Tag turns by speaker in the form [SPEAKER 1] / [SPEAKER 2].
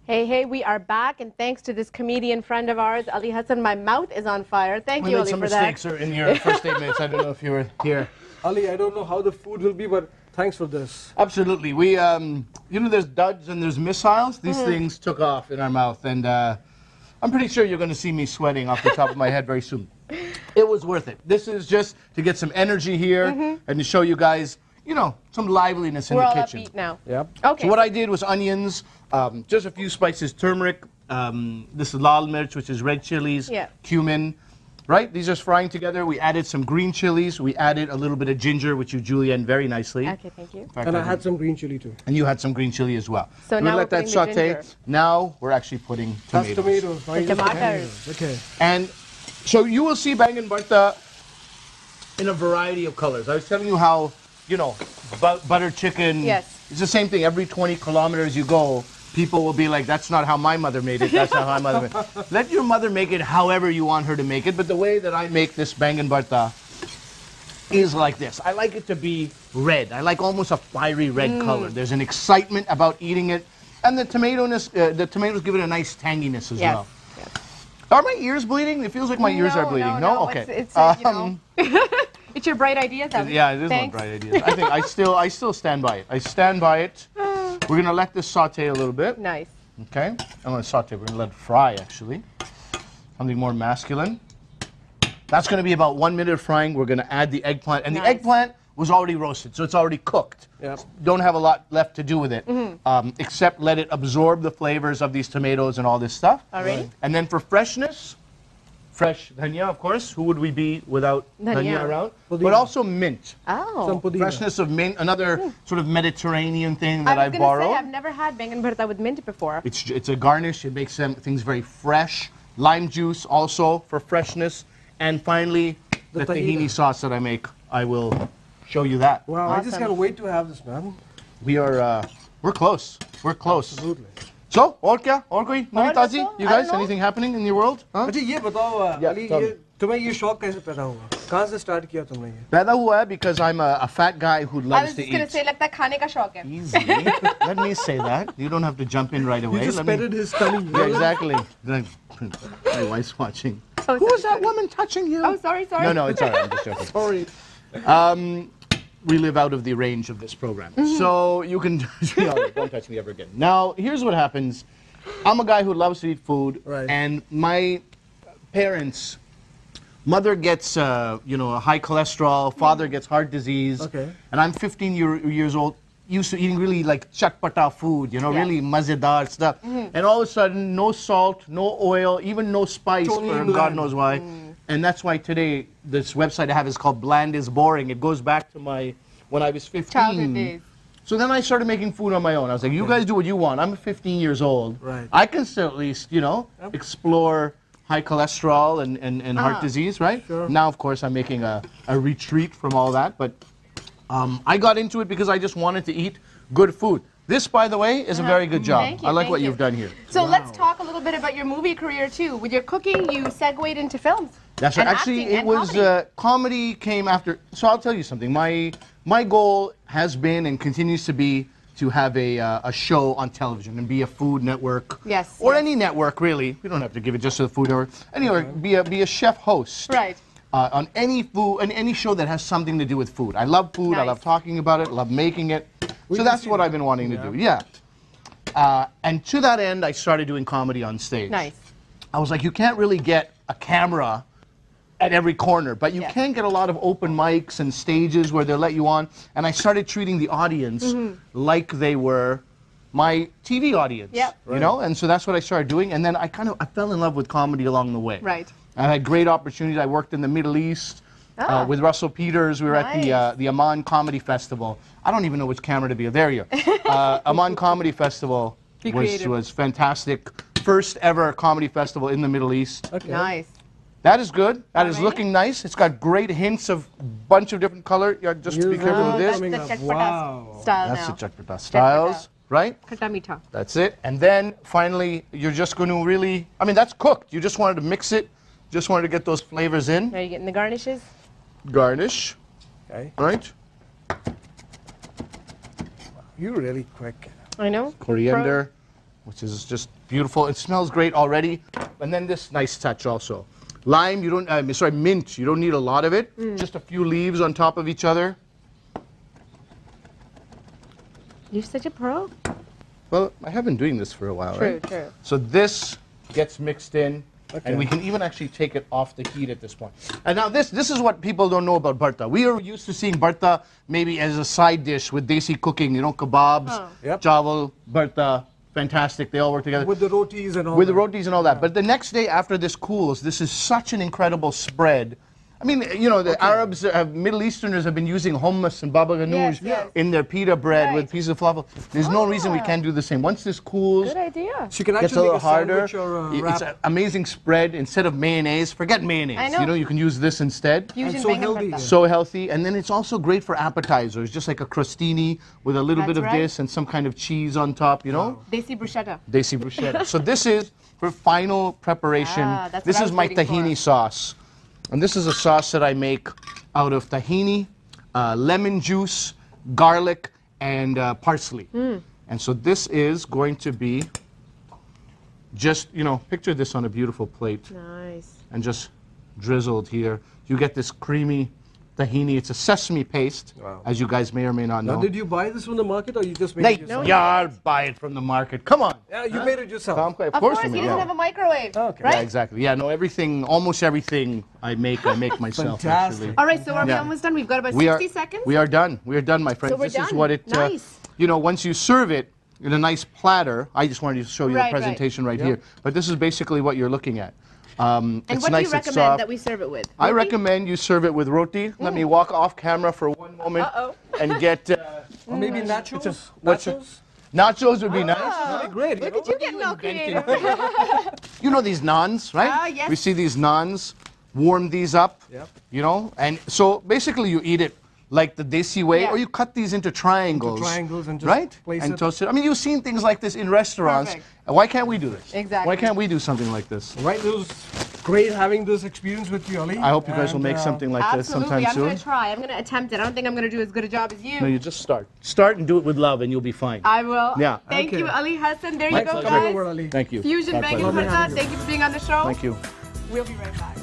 [SPEAKER 1] Hey, hey, we are back, and thanks to this comedian friend of ours, Ali Hassan, my mouth is on fire. Thank you, Ali, for that.
[SPEAKER 2] We made some mistakes in your first 8 minutes. I don't know if you were here.
[SPEAKER 3] Ali, I don't know how the food will be, but thanks for this.
[SPEAKER 2] Absolutely. We, you know, there's duds and there's missiles. These things took off in our mouth, and I'm pretty sure you're going to see me sweating off the top of my head very soon. It was worth it. This is just to get some energy here and to show you guys, you know, some liveliness in the kitchen.
[SPEAKER 1] We're all upbeat now.
[SPEAKER 3] Yep.
[SPEAKER 1] Okay.
[SPEAKER 2] So what I did was onions, just a few spices, turmeric, this is lal mirch, which is red chilies, cumin, right? These are frying together. We added some green chilies. We added a little bit of ginger, which you julienne very nicely.
[SPEAKER 1] Okay, thank you.
[SPEAKER 3] And I had some green chili too.
[SPEAKER 2] And you had some green chili as well.
[SPEAKER 1] So now
[SPEAKER 2] let
[SPEAKER 1] we're
[SPEAKER 2] that
[SPEAKER 1] putting the
[SPEAKER 2] saute.
[SPEAKER 1] ginger.
[SPEAKER 2] Now we're actually putting tomatoes.
[SPEAKER 3] That's tomatoes.
[SPEAKER 1] The tomatoes.
[SPEAKER 3] Okay.
[SPEAKER 2] And so you will see bangan bharta in a variety of colors. I was telling you how, you know, butter chicken.
[SPEAKER 1] Yes.
[SPEAKER 2] It's the same thing. Every 20 kilometers you go, people will be like, that's not how my mother made it. That's not how my mother made it. Let your mother make it however you want her to make it. But the way that I make this bangan bharta is like this. I like it to be red. I like almost a fiery red color. There's an excitement about eating it. And the tomatoes give it a nice tanginess as well.
[SPEAKER 1] Yes.
[SPEAKER 2] Are my ears bleeding? It feels like my ears are bleeding. No? Okay.
[SPEAKER 1] It's you know, it's your bright ideas.
[SPEAKER 2] Yeah, it is my bright ideas. I think I still stand by it. I stand by it. We're going to let this saute a little bit.
[SPEAKER 1] Nice.
[SPEAKER 2] Okay? I'm going to saute. We're going to let it fry, actually. Something more masculine. That's going to be about 1 minute of frying. We're going to add the eggplant. And the eggplant was already roasted, so it's already cooked.
[SPEAKER 3] Yep.
[SPEAKER 2] Don't have a lot left to do with it, except let it absorb the flavors of these tomatoes and all this stuff.
[SPEAKER 1] Already?
[SPEAKER 3] Right.
[SPEAKER 2] And then for freshness, fresh dhania, of course. Who would we be without dhania around? But also mint.
[SPEAKER 1] Oh.
[SPEAKER 3] Some pudina.
[SPEAKER 2] Freshness of mint, another sort of Mediterranean thing that I
[SPEAKER 1] was
[SPEAKER 2] borrowed.
[SPEAKER 1] gonna say, I've never had bangan bharta with mint before.
[SPEAKER 2] It's a garnish. It makes things very fresh. Lime juice also for freshness. And finally, the tahini sauce that I make. I will show you that.
[SPEAKER 3] Wow,
[SPEAKER 1] Awesome.
[SPEAKER 3] I just can't wait to have this, man.
[SPEAKER 2] We are, we're close. We're close.
[SPEAKER 3] Absolutely.
[SPEAKER 2] So, और क्या? और कोई नवी ताज़ी? You
[SPEAKER 1] I
[SPEAKER 2] guys,
[SPEAKER 1] don't know.
[SPEAKER 2] anything happening in your world? Huh?
[SPEAKER 3] अच्छा ये बताओ
[SPEAKER 2] Yeah,
[SPEAKER 3] Ali
[SPEAKER 2] tell
[SPEAKER 3] ये
[SPEAKER 2] me.
[SPEAKER 3] तुम्हें ये शौक कैसे पैदा हुआ? कहाँ से स्टार्ट किया तुमने ये?
[SPEAKER 2] पैदा हुआ है because I'm a fat guy who
[SPEAKER 1] I
[SPEAKER 2] loves
[SPEAKER 1] was
[SPEAKER 2] to
[SPEAKER 1] just gonna
[SPEAKER 2] eat.
[SPEAKER 1] say, लगता है खाने का शौक है.
[SPEAKER 2] Easy. Let me say that. You don't have to jump in right away.
[SPEAKER 3] You just
[SPEAKER 2] Let me-
[SPEAKER 3] petted his tummy.
[SPEAKER 2] Yeah, exactly. My wife's watching.
[SPEAKER 1] Oh,
[SPEAKER 2] Who was
[SPEAKER 1] sorry.
[SPEAKER 2] that woman touching you?
[SPEAKER 1] Oh, sorry.
[SPEAKER 2] No, it's all right. I'm just joking.
[SPEAKER 3] Sorry.
[SPEAKER 2] We live out of the range of this program. So you can, don't touch me ever again. Now, here's what happens. I'm a guy who loves to eat food.
[SPEAKER 3] Right.
[SPEAKER 2] And my parents, mother gets, you know, a high cholesterol, father gets heart disease.
[SPEAKER 3] Okay.
[SPEAKER 2] And I'm 15 years old, used to eating really like chakpata food, you know, really mazedar stuff. And all of a sudden, no salt, no oil, even no spice
[SPEAKER 3] Totally
[SPEAKER 2] for
[SPEAKER 3] bland.
[SPEAKER 2] God knows why. And that's why today, this website I have is called Bland is Boring. It goes back to when I was 15.
[SPEAKER 1] Childhood days.
[SPEAKER 2] So then I started making food on my own. I was like, you guys do what you want. I'm 15 years old.
[SPEAKER 3] Right.
[SPEAKER 2] I can still at least, you know, explore high cholesterol and heart disease, right?
[SPEAKER 3] Sure.
[SPEAKER 2] Now, of course, I'm making a retreat from all that. But I got into it because I just wanted to eat good food. This, by the way, is a very good job.
[SPEAKER 1] Thank you,
[SPEAKER 2] I like
[SPEAKER 1] thank
[SPEAKER 2] what
[SPEAKER 1] you.
[SPEAKER 2] you've done here.
[SPEAKER 1] So let's talk a little bit about your movie career too. With your cooking, you segued into films.
[SPEAKER 2] That's right.
[SPEAKER 1] And
[SPEAKER 2] Actually,
[SPEAKER 1] acting
[SPEAKER 2] it
[SPEAKER 1] and
[SPEAKER 2] was
[SPEAKER 1] comedy.
[SPEAKER 2] comedy came after. So I'll tell you something. My goal has been and continues to be to have a show on television and be a Food Network.
[SPEAKER 1] Yes,
[SPEAKER 2] Or
[SPEAKER 1] yes.
[SPEAKER 2] any network, really. We don't have to give it just to the Food Network. Anyway, be a chef host.
[SPEAKER 1] Right.
[SPEAKER 2] On any food and any show that has something to do with food. I love food. I
[SPEAKER 1] Nice.
[SPEAKER 2] love talking about it. Love making it. So that's what I've been wanting to do. Yeah. And to that end, I started doing comedy on stage.
[SPEAKER 1] Nice.
[SPEAKER 2] I was like, you can't really get a camera at every corner, but you
[SPEAKER 1] Yeah.
[SPEAKER 2] can get a lot of open mics and stages where they'll let you on. And I started treating the audience like they were my TV audience.
[SPEAKER 1] Yep.
[SPEAKER 2] You know, and so that's what I started doing. And then I fell in love with comedy along the way.
[SPEAKER 1] Right.
[SPEAKER 2] I had great opportunities. I worked in the Middle East with Russell Peters. We were at the Amman Comedy Festival. I don't even know which camera to be. There you go. Amman Comedy Festival was fantastic. First ever comedy festival in the Middle East.
[SPEAKER 3] Okay.
[SPEAKER 1] Nice.
[SPEAKER 2] That is good. That is looking nice. It's got great hints of bunch of different color. Yeah, just to be careful with
[SPEAKER 1] That's
[SPEAKER 2] this.
[SPEAKER 1] the
[SPEAKER 3] Coming up.
[SPEAKER 1] chakpata
[SPEAKER 3] Wow.
[SPEAKER 1] style
[SPEAKER 2] That's
[SPEAKER 1] now.
[SPEAKER 2] the chakpata styles, right?
[SPEAKER 1] Khata meetha.
[SPEAKER 2] That's it. And then finally, you're just going to really, I mean, that's cooked. You just wanted to mix it. Just wanted to get those flavors in.
[SPEAKER 1] Are you getting the garnishes?
[SPEAKER 2] Garnish,
[SPEAKER 3] Okay.
[SPEAKER 2] right?
[SPEAKER 3] You're really quick.
[SPEAKER 1] I know.
[SPEAKER 2] Coriander. which is just beautiful. It smells great already. And then this nice touch also. Lime, you don't, sorry, mint, you don't need a lot of it. Just a few leaves on top of each other.
[SPEAKER 1] You're such a pro.
[SPEAKER 2] Well, I have been doing this for a while, right?
[SPEAKER 1] True.
[SPEAKER 2] So this gets mixed in, and we can even actually take it off the heat at this point. And now this is what people don't know about bharta. We are used to seeing bharta maybe as a side dish with desi cooking, you know, kebabs, chawal, bharta, fantastic. They all work together.
[SPEAKER 3] With the rotis and all
[SPEAKER 2] With
[SPEAKER 3] that.
[SPEAKER 2] the rotis and all that. But the next day after this cools, this is such an incredible spread. I mean, you know, the Arabs, Middle Easterners have been using hummus and baba ganoush in their pita bread with pieces of falafel. There's no reason we can't do the same. Once this cools,
[SPEAKER 1] Good idea.
[SPEAKER 3] So you can
[SPEAKER 2] gets a
[SPEAKER 3] actually
[SPEAKER 2] little
[SPEAKER 3] make a
[SPEAKER 2] harder.
[SPEAKER 3] sandwich or a
[SPEAKER 2] It's
[SPEAKER 3] wrap.
[SPEAKER 2] an amazing spread. Instead of mayonnaise, forget mayonnaise.
[SPEAKER 1] I know.
[SPEAKER 2] You know, you can use this instead.
[SPEAKER 1] Fusion
[SPEAKER 3] so
[SPEAKER 1] bangan
[SPEAKER 3] healthy.
[SPEAKER 1] bharta.
[SPEAKER 2] So healthy, and then it's also great for appetizers, just like a crostini with a little bit
[SPEAKER 1] That's
[SPEAKER 2] of
[SPEAKER 1] right.
[SPEAKER 2] this and some kind of cheese on top, you know?
[SPEAKER 1] Desi bruschetta.
[SPEAKER 2] Desi bruschetta. So this is for final preparation.
[SPEAKER 1] That's
[SPEAKER 2] This
[SPEAKER 1] what I
[SPEAKER 2] is
[SPEAKER 1] was
[SPEAKER 2] my
[SPEAKER 1] waiting for.
[SPEAKER 2] tahini sauce. And this is a sauce that I make out of tahini, lemon juice, garlic, and parsley. And so this is going to be just, you know, picture this on a beautiful plate
[SPEAKER 1] Nice.
[SPEAKER 2] and just drizzled here. You get this creamy tahini. It's a sesame paste, as you guys may or may not know.
[SPEAKER 3] Now, did you buy this from the market or you just made
[SPEAKER 2] Nay,
[SPEAKER 3] it yourself?
[SPEAKER 2] yeah, buy it from the market. Come on.
[SPEAKER 3] Yeah, you made it yourself.
[SPEAKER 2] Of
[SPEAKER 1] Of
[SPEAKER 2] course,
[SPEAKER 1] course,
[SPEAKER 2] we
[SPEAKER 1] he
[SPEAKER 2] made
[SPEAKER 1] doesn't
[SPEAKER 2] it.
[SPEAKER 1] have a microwave,
[SPEAKER 3] Okay.
[SPEAKER 1] right?
[SPEAKER 2] Yeah, exactly. Yeah, no, everything, almost everything I make myself.
[SPEAKER 3] Fantastic.
[SPEAKER 2] Actually.
[SPEAKER 1] All right, so are we
[SPEAKER 2] Yeah.
[SPEAKER 1] almost done? We've got about
[SPEAKER 2] We
[SPEAKER 1] 60
[SPEAKER 2] are,
[SPEAKER 1] seconds.
[SPEAKER 2] We are done. We are done, my friends.
[SPEAKER 1] So we're
[SPEAKER 2] this is
[SPEAKER 1] done.
[SPEAKER 2] what it,
[SPEAKER 1] Nice.
[SPEAKER 2] you know, once you serve it in a nice platter, I just wanted to show you
[SPEAKER 1] Right,
[SPEAKER 2] the presentation right,
[SPEAKER 3] Yeah.
[SPEAKER 2] here. But this is basically what you're looking at.
[SPEAKER 1] And
[SPEAKER 2] it's
[SPEAKER 1] what
[SPEAKER 2] nice,
[SPEAKER 1] do you
[SPEAKER 2] it's
[SPEAKER 1] recommend
[SPEAKER 2] soft.
[SPEAKER 1] that we serve it with?
[SPEAKER 2] I
[SPEAKER 1] Roti?
[SPEAKER 2] recommend you serve it with roti. Let me walk off camera for one moment and get
[SPEAKER 3] Or maybe nachos?
[SPEAKER 2] what's it?
[SPEAKER 3] Nachos?
[SPEAKER 2] Nachos would be nice.
[SPEAKER 3] That'd be great.
[SPEAKER 1] Look at you getting all creative.
[SPEAKER 2] You know these naans, right?
[SPEAKER 1] Ah, yes.
[SPEAKER 2] We see these naans, warm these up,
[SPEAKER 3] Yep.
[SPEAKER 2] you know, and so basically you eat it like the desi way,
[SPEAKER 1] Yeah.
[SPEAKER 2] or you cut these into triangles.
[SPEAKER 3] triangles and just
[SPEAKER 2] right?
[SPEAKER 3] place
[SPEAKER 2] and
[SPEAKER 3] it.
[SPEAKER 2] toast it. I mean, you've seen things like this in restaurants.
[SPEAKER 1] Perfect.
[SPEAKER 2] Why can't we do this?
[SPEAKER 1] Exactly.
[SPEAKER 2] Why can't we do something like this?
[SPEAKER 3] Right, it was great having this experience with you, Ali.
[SPEAKER 2] I hope you guys will
[SPEAKER 3] And,
[SPEAKER 2] make something like this
[SPEAKER 1] Absolutely.
[SPEAKER 2] sometime
[SPEAKER 1] I'm going
[SPEAKER 2] soon.
[SPEAKER 1] to try. I'm going to attempt it. I don't think I'm going to do as good a job as you.
[SPEAKER 2] No, you just start. Start and do it with love, and you'll be fine.
[SPEAKER 1] I will.
[SPEAKER 2] Yeah.
[SPEAKER 1] Thank
[SPEAKER 3] Okay.
[SPEAKER 1] you, Ali Hassan. There
[SPEAKER 3] Thanks
[SPEAKER 1] you
[SPEAKER 3] for
[SPEAKER 1] go,
[SPEAKER 3] coming
[SPEAKER 1] guys.
[SPEAKER 3] over, Ali.
[SPEAKER 2] Thank you.
[SPEAKER 1] Fusion
[SPEAKER 2] My
[SPEAKER 1] bangan
[SPEAKER 2] pleasure.
[SPEAKER 1] bharta. Thank you for being on the show.
[SPEAKER 2] Thank you.
[SPEAKER 1] We'll be right back.